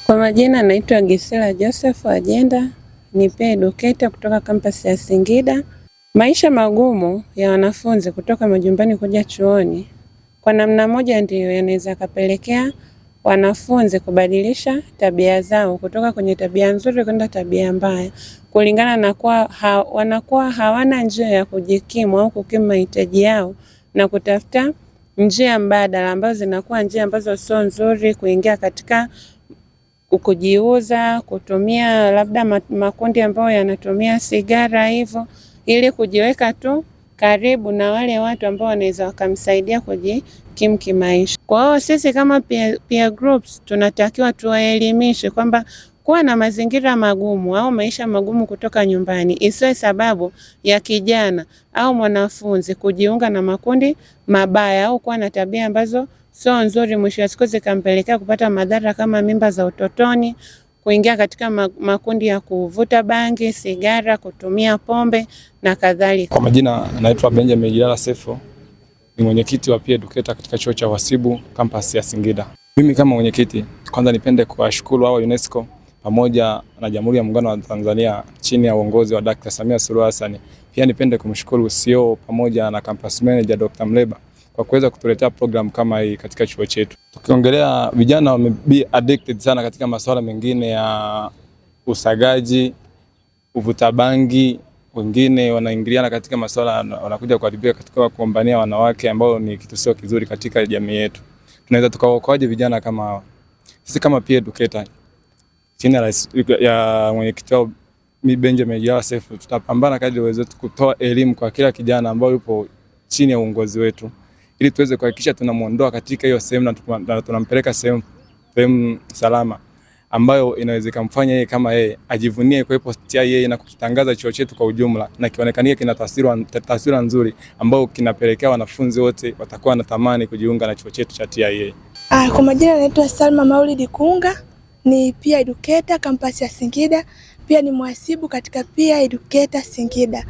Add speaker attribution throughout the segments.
Speaker 1: Kwa majina naitwa Gisela Joseph Agenda, ni pia educator kutoka kampasi ya Singida. Maisha magumu ya wanafunzi kutoka majumbani kuja chuoni kwa namna moja ndio yanaweza kapelekea wanafunzi kubadilisha tabia zao kutoka kwenye tabia nzuri kwenda tabia mbaya, kulingana na wanakuwa hawana njia ya kujikimu au kukimu mahitaji yao na kutafuta njia mbadala ambazo zinakuwa njia ambazo sio nzuri, kuingia katika kujiuza, kutumia labda makundi ambayo yanatumia sigara hivyo, ili kujiweka tu karibu na wale watu ambao wanaweza wakamsaidia kujikimu kimaisha. Kwa hiyo sisi kama peer groups tunatakiwa tuwaelimishe kwamba kuwa na mazingira magumu au maisha magumu kutoka nyumbani isiwe sababu ya kijana au mwanafunzi kujiunga na makundi mabaya au kuwa na tabia ambazo sio nzuri, mwisho wa siku zikampelekea kupata madhara kama mimba za utotoni, kuingia katika makundi ya kuvuta bangi, sigara, kutumia pombe na kadhalika.
Speaker 2: Kwa majina naitwa Benjamin Jilala Sefo, ni mwenyekiti wa peer educator katika chuo cha uhasibu kampasi ya Singida. Mimi kama mwenyekiti, kwanza nipende kuwashukuru hao UNESCO pamoja na Jamhuri ya Muungano wa Tanzania chini ya uongozi wa Dr. Samia Suluhu Hassan. Pia nipende kumshukuru CEO pamoja na campus manager Dr. Mleba kwa kuweza kutuletea program kama hii katika chuo chetu. Tukiongelea vijana wame addicted sana katika masuala mengine ya usagaji, uvuta bangi, wengine wanaingiliana katika masuala, wanakuja kuharibika katika kugombania wanawake, ambao ni kitu sio kizuri katika jamii yetu. Tunaweza tukaokoaje vijana kama hawa? Sisi kama peer educator chini ya mwenyekiti wao Benjamin Joseph, tutapambana kadri uwezo wetu kutoa elimu kwa kila kijana ambao yupo chini ya uongozi wetu, ili tuweze kuhakikisha tunamuondoa katika hiyo sehemu na tunampeleka sehemu salama ambayo inaweza kumfanya yeye kama yeye ajivunie kuwepo TIA na kukitangaza chuo chetu kwa ujumla, na kionekanie kina taswira nzuri ambayo kinapelekea wanafunzi wote watakuwa na tamani kujiunga na chuo chetu cha TIA.
Speaker 3: Kwa majina naitwa Salma Maulidi Kunga, ni peer educator kampasi ya Singida, pia ni mhasibu katika peer educator Singida.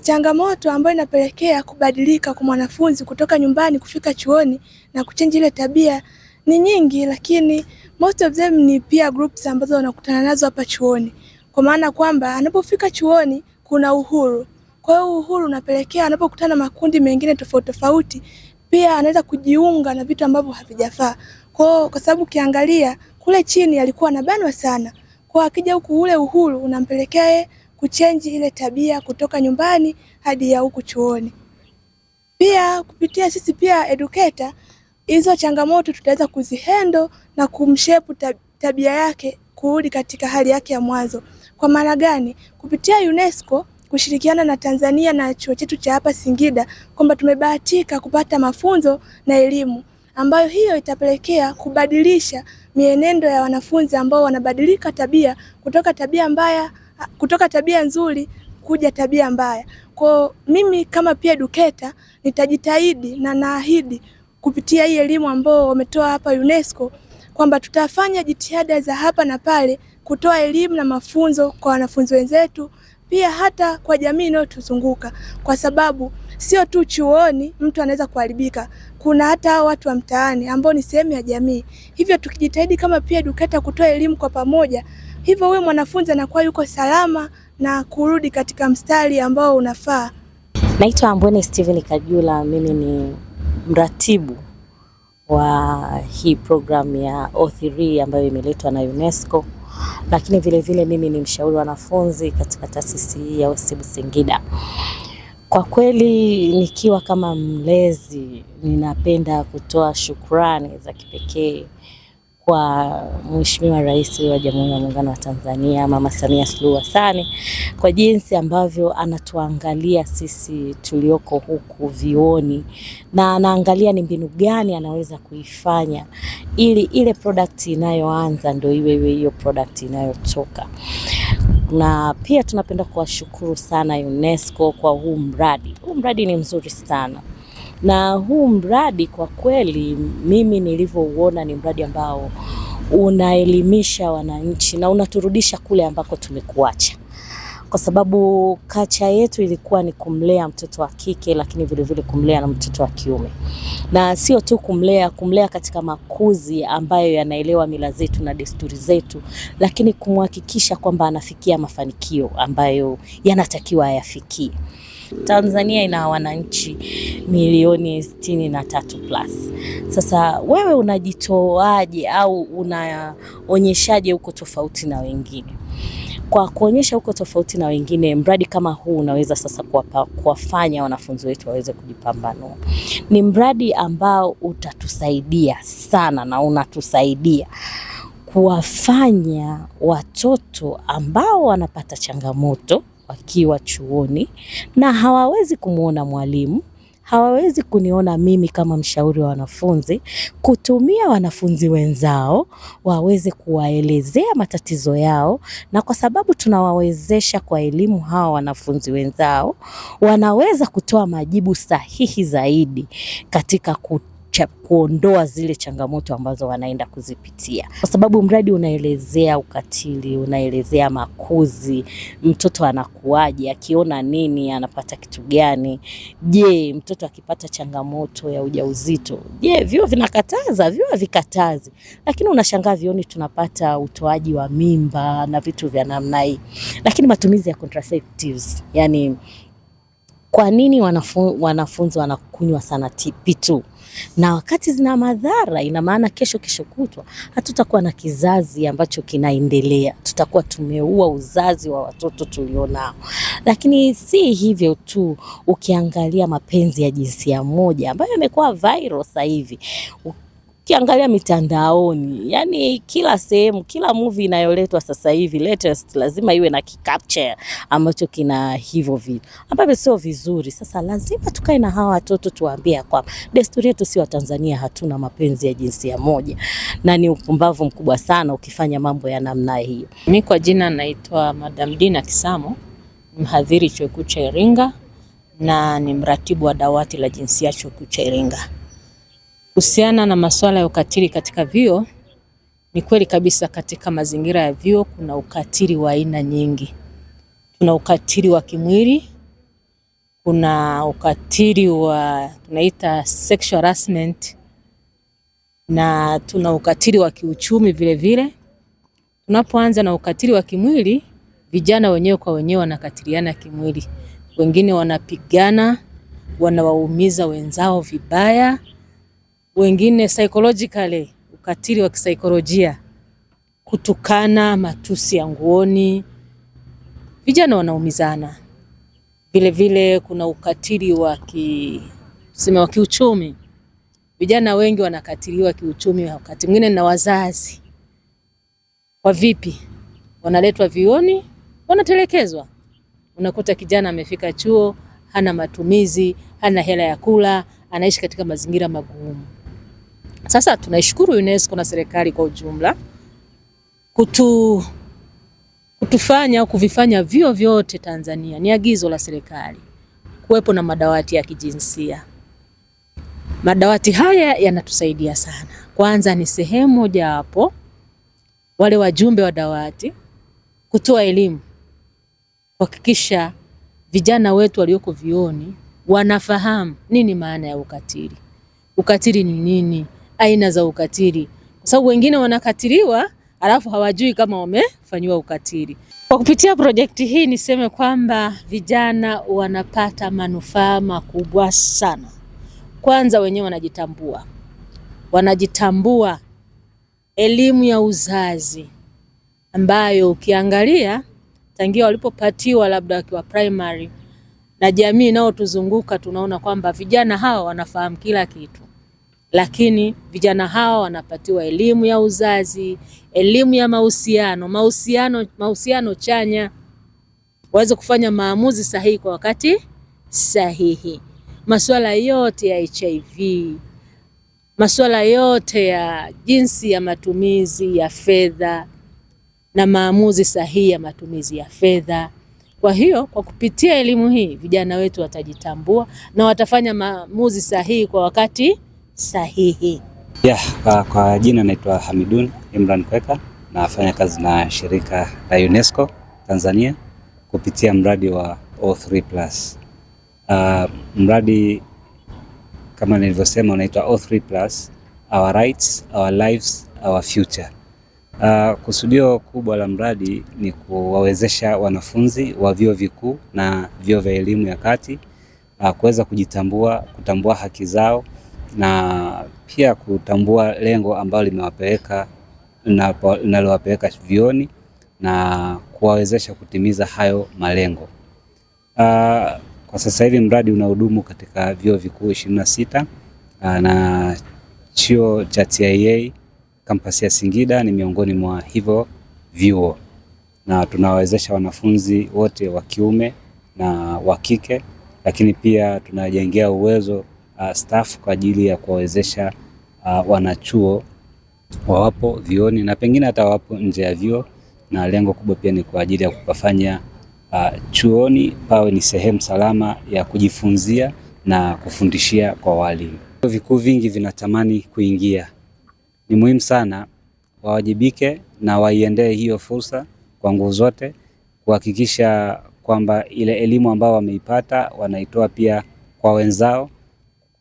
Speaker 3: Changamoto ambayo inapelekea kubadilika kwa mwanafunzi kutoka nyumbani kufika chuoni na kuchange ile tabia ni nyingi, lakini most of them ni peer groups ambazo wanakutana nazo hapa chuoni. Kwa maana kwamba anapofika chuoni kuna uhuru. Kwa hiyo uhuru unapelekea anapokutana makundi mengine tofauti tofauti, pia anaweza kujiunga na vitu ambavyo havijafaa. Kwa sababu ukiangalia kule chini alikuwa anabanwa sana. Kwa akija huku ule uhuru unampelekea kuchange ile tabia kutoka nyumbani hadi ya huku chuoni. Pia kupitia sisi pia educator, hizo changamoto tutaweza kuzihandle na kumshape tabia yake kurudi katika hali yake ya mwanzo. Kwa maana gani? Kupitia UNESCO kushirikiana na Tanzania na chuo chetu cha hapa Singida, kwamba tumebahatika kupata mafunzo na elimu ambayo hiyo itapelekea kubadilisha mienendo ya wanafunzi ambao wanabadilika tabia kutoka tabia nzuri kuja tabia mbaya. Kwa mimi kama peer educator nitajitahidi na naahidi kupitia hii elimu ambao wametoa hapa UNESCO kwamba tutafanya jitihada za hapa na pale kutoa elimu na mafunzo kwa wanafunzi wenzetu, pia hata kwa jamii inayotuzunguka, kwa sababu sio tu chuoni mtu anaweza kuharibika, kuna hata watu wa mtaani ambao ni sehemu ya jamii. Hivyo tukijitahidi kama peer educator kutoa elimu kwa pamoja, hivyo wewe mwanafunzi anakuwa yuko salama na kurudi katika mstari ambao unafaa.
Speaker 4: Naitwa Ambwene Steven Kajula, mimi ni mratibu wa hii program ya O3 ambayo imeletwa na UNESCO, lakini vile vile mimi ni mshauri wa wanafunzi katika taasisi hii ya uhasibu Singida. Kwa kweli nikiwa kama mlezi ninapenda kutoa shukrani za kipekee kwa Mheshimiwa Rais wa Jamhuri ya Muungano wa Tanzania Mama Samia Suluhu Hassan kwa jinsi ambavyo anatuangalia sisi tulioko huku vioni, na anaangalia ni mbinu gani anaweza kuifanya ili ile product inayoanza ndio iwe hiyo product inayotoka. Na pia tunapenda kuwashukuru sana UNESCO kwa huu mradi. Huu mradi ni mzuri sana. Na huu mradi kwa kweli mimi nilivyouona ni mradi ambao unaelimisha wananchi na unaturudisha kule ambako tumekuacha. kwa sababu kacha yetu ilikuwa ni kumlea mtoto wa kike, lakini vile vile kumlea na mtoto wa kiume. Na sio tu kumlea katika makuzi ambayo yanaelewa mila zetu na desturi zetu, lakini kumhakikisha kwamba anafikia mafanikio ambayo yanatakiwa ayafikie. Tanzania ina wananchi milioni 63 plus. Sasa wewe unajitoaje au unaonyeshaje uko tofauti na wengine? Kwa kuonyesha uko tofauti na wengine, mradi kama huu unaweza sasa kuwafanya wanafunzi wetu waweze kujipambanua. Ni mradi ambao utatusaidia sana na unatusaidia kuwafanya watoto ambao wanapata changamoto wakiwa chuoni na hawawezi kumuona mwalimu, hawawezi kuniona mimi kama mshauri wa wanafunzi, kutumia wanafunzi wenzao waweze kuwaelezea matatizo yao, na kwa sababu tunawawezesha kwa elimu hawa wanafunzi wenzao, wanaweza kutoa majibu sahihi zaidi katika kuondoa zile changamoto ambazo wanaenda kuzipitia. Kwa sababu mradi unaelezea ukatili, unaelezea makuzi, mtoto anakuaje, akiona nini, anapata kitu gani. Je, mtoto akipata changamoto ya ujauzito, je, vyuo vinakataza? Vyuo havikatazi. Lakini unashangaa vyuoni tunapata utoaji wa mimba na vitu vya namna hii. Lakini matumizi ya contraceptives, yani kwa nini wanafunzi wanakunywa sana TP2? Na wakati zina madhara, ina maana kesho kutwa hatutakuwa na kizazi ambacho kinaendelea. Tutakuwa tumeua uzazi wa watoto tulionao. Lakini si hivyo tu, ukiangalia mapenzi ya jinsia moja ambayo yamekuwa viral sasa hivi, ukiangalia mitandaoni, yani kila sehemu, kila movie inayoletwa sasa hivi latest lazima iwe na kicapture ambacho kina hivyo vitu ambavyo sio vizuri. Sasa lazima tukae na hawa watoto tuwaambie kwamba desturi yetu si wa Tanzania hatuna mapenzi ya jinsia moja, na ni upumbavu mkubwa sana ukifanya mambo ya namna hiyo.
Speaker 5: Mimi kwa jina naitwa Madam Dina Kisamo, mhadhiri chuo kikuu cha Iringa na ni mratibu wa dawati la jinsia chuo kikuu cha Iringa. Kuhusiana na masuala ya ukatili katika vyuo, ni kweli kabisa katika mazingira ya vyuo kuna ukatili wa aina nyingi. Tuna ukatili wa kimwili, kuna ukatili wa tunaita sexual harassment, na tuna ukatili wa kiuchumi vile vile. Tunapoanza na ukatili wa kimwili, vijana wenyewe kwa wenyewe wanakatiliana kimwili. Wengine wanapigana, wanawaumiza wenzao vibaya. Wengine psychologically, ukatili wa kisaikolojia, kutukana, matusi ya nguoni, vijana wanaumizana. Vile vile kuna ukatili wa kiuchumi. Vijana wengi wanakatiliwa kiuchumi wakati mwingine na wazazi. Kwa vipi? Wanaletwa vyuoni, wanatelekezwa. Unakuta kijana amefika chuo, hana matumizi, hana hela ya kula, anaishi katika mazingira magumu. Sasa tunaishukuru UNESCO na serikali kwa ujumla kutufanya kuvifanya vyuo vyote Tanzania, ni agizo la serikali, kuwepo na madawati ya kijinsia. Madawati haya yanatusaidia sana. Kwanza ni sehemu moja hapo wale wajumbe wa dawati kutoa elimu, kuhakikisha vijana wetu walioko vyuoni wanafahamu nini maana ya ukatili. Ukatili ni nini? Aina za ukatili. Kwa sababu wengine wanakatiliwa alafu hawajui kama wamefanywa ukatili. Kwa kupitia projekti hii niseme kwamba vijana wanapata manufaa makubwa sana. Kwanza wenyewe wanajitambua. Elimu ya uzazi ambayo ukiangalia tangia walipopatiwa labda wakiwa primary na jamii nao tuzunguka, tunaona kwamba vijana hawa wanafahamu kila kitu. Lakini vijana hawa wanapatiwa elimu ya uzazi, elimu ya mahusiano chanya, waweze kufanya maamuzi sahihi kwa wakati sahihi. Masuala yote ya HIV, masuala yote ya jinsi ya matumizi ya fedha na maamuzi sahihi ya matumizi ya fedha. Kwa hiyo kwa kupitia elimu hii vijana wetu watajitambua na watafanya maamuzi sahihi kwa wakati sahihi.
Speaker 6: Kwa jina naitwa Hamidun Imran Kweka, nafanya kazi na shirika la UNESCO Tanzania kupitia mradi wa O3+. Mradi kama nilivyosema unaitwa O3+, Our Rights, Our Lives, Our Future. Kusudio kubwa la mradi ni kuwawezesha wanafunzi wa vyuo vikuu na vyuo vya elimu ya kati kuweza kutambua haki zao na pia kutambua lengo ambalo linalowapeleka vyuoni na kuwawezesha kutimiza hayo malengo. Kwa sasa hivi mradi unahudumu katika vyuo vikuu 26 na chuo cha TIA kampasi ya Singida ni miongoni mwa hivyo vyuo, na tunawawezesha wanafunzi wote wa kiume na wa kike, lakini pia tunajengea uwezo staff kwa ajili ya kuwawezesha wanachuo wawapo vyuoni na pengine hata wapo nje ya vyuo, na lengo kubwa pia ni kwa ajili ya kupafanya chuoni pawe ni sehemu salama ya kujifunzia na kufundishia kwa walimu. Vyuo vikuu vingi vinatamani kuingia. Ni muhimu sana wawajibike na waiendee hiyo fursa kwa nguvu zote, kuhakikisha kwamba ile elimu ambao wameipata wanaitoa pia kwa wenzao,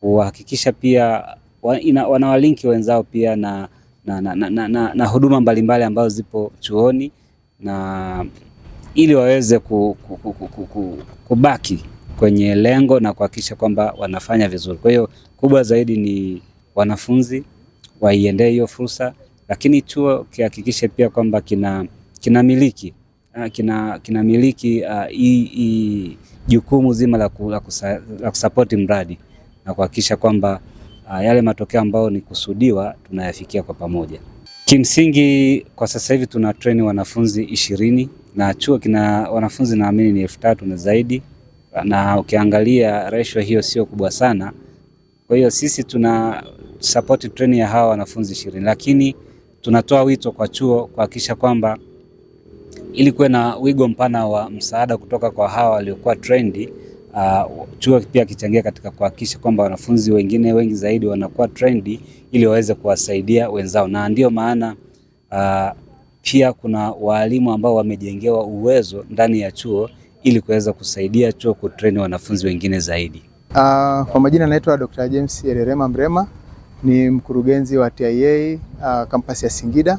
Speaker 6: kuhakikisha pia wanawalinki wenzao pia na huduma mbalimbali ambazo zipo chuoni, na ili waweze kubaki kwenye lengo na kuhakikisha kwamba wanafanya vizuri. Kwa hiyo kubwa zaidi ni wanafunzi waiendee hiyo fursa, lakini chuo kihakikishe pia kwamba kinamiliki jukumu zima la kusapoti mradi na kuhakikisha kwamba yale matokeo ambayo ni kusudiwa tunayafikia kwa pamoja. Kimsingi kwa sasa hivi tuna train wanafunzi 20 na chuo kina wanafunzi naamini ni 3000 na zaidi, na ukiangalia ratio hiyo sio kubwa sana. Kwa hiyo sisi tuna support training ya hawa wanafunzi 20, lakini tunatoa wito kwa chuo kuhakikisha kwamba ili kuwe na wigo mpana wa msaada kutoka kwa hawa waliokuwa trendi, chuo pia kichangia katika kuhakikisha kwamba wanafunzi wengine wengi zaidi wanakuwa trendi ili waweze kuwasaidia wenzao, na ndio maana pia kuna walimu ambao wamejengewa uwezo ndani ya chuo ili kuweza kusaidia chuo kutrain wanafunzi wengine zaidi.
Speaker 7: Kwa majina naitwa Dr. James Ererema Mrema, ni mkurugenzi wa TIA kampasi ya Singida,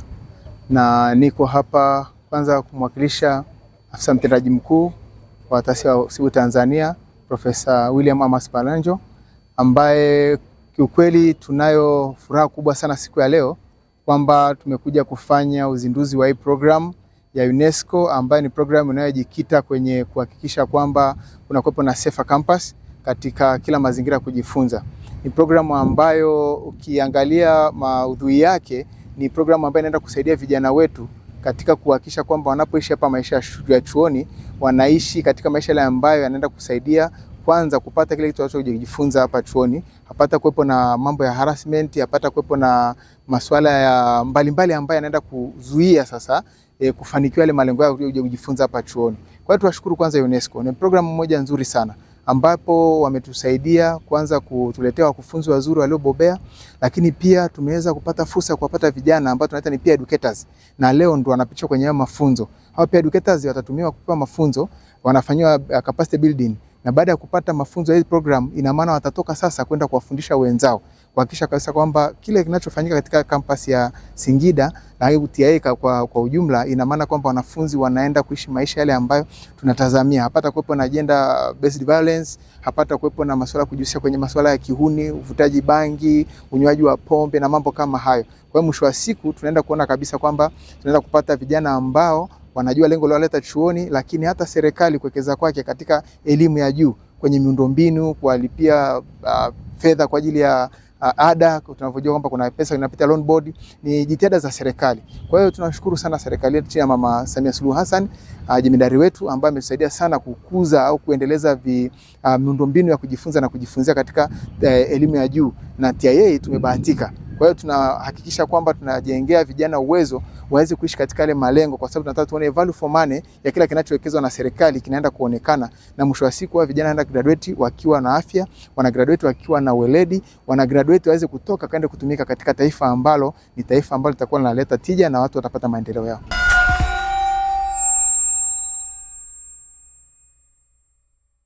Speaker 7: na niko hapa kwanza kumwakilisha afisa mtendaji mkuu wa Taasisi ya Uhasibu Tanzania Profesa William Amos Palanjo, ambaye kiukweli tunayo furaha kubwa sana siku ya leo kwamba tumekuja kufanya uzinduzi wa hii program ya UNESCO, ambayo ni program inayojikita kwenye kuhakikisha kwamba kuna kuwepo na safer campus katika kila mazingira ya kujifunza. Ni programu ambayo ukiangalia maudhui yake ni programu ambayo inaenda kusaidia vijana wetu katika kuhakikisha kwamba wanapoishi hapa maisha ya chuoni wanaishi katika maisha yale ambayo yanaenda kusaidia kwanza kupata kile kitu wanachojifunza hapa chuoni, hapata kuwepo na mambo ya harassment, hapata kuwepo na masuala ya mbalimbali ambayo yanaenda kuzuia sasa kufanikiwa yale malengo yao kujifunza hapa chuoni. Kwa hiyo tunashukuru kwanza UNESCO. Ni programu moja nzuri sana ambapo wametusaidia kwanza kutuletea wakufunzi wazuri waliobobea, lakini pia tumeweza kupata fursa kuwapata vijana ambao tunaita ni peer educators, na leo ndo wanapitia kwenye mafunzo. Hao peer educators watatumiwa kupewa mafunzo, wanafanywa capacity building, na baada ya kupata mafunzo ya hii program ina maana watatoka sasa kwenda kuwafundisha wenzao, kuhakikisha kabisa kwamba kile kinachofanyika katika kampasi ya Singida na TIA kwa ujumla, ina maana kwamba wanafunzi wanaenda kuishi maisha yale ambayo tunatazamia. Hapata kuwepo na agenda based violence, hapata kuwepo na masuala kujihusisha kwenye masuala ya kihuni, uvutaji bangi, unywaji wa pombe na mambo kama hayo. Kwa hiyo mwisho wa siku tunaenda kuona kabisa kwamba tunaenda kupata vijana ambao wanajua lengo la waleta chuoni, lakini hata serikali kuwekeza kwake katika elimu ya juu kwenye miundombinu, kuwalipia fedha kwa ajili ya ada. Tunavyojua kwamba kuna pesa inapita loan board, ni jitihada za serikali. Kwa hiyo tunashukuru sana serikali yetu ya Mama Samia Suluhu Hassan, jemedari wetu, ambaye ametusaidia sana kukuza au kuendeleza miundombinu ya kujifunza na kujifunzia katika elimu ya juu, na TIA tumebahatika. Kwa hiyo tunahakikisha kwamba tunajengea vijana uwezo waweze kuishi katika yale malengo, kwa sababu tunataka tuone value for money ya kila kinachowekezwa na serikali kinaenda kuonekana, na mwisho wa siku wa vijana wanaenda graduate wakiwa na afya, wana graduate wakiwa na weledi, wana graduate waweze kutoka kaenda kutumika katika taifa ambalo ni taifa ambalo litakuwa linaleta tija na watu watapata maendeleo yao.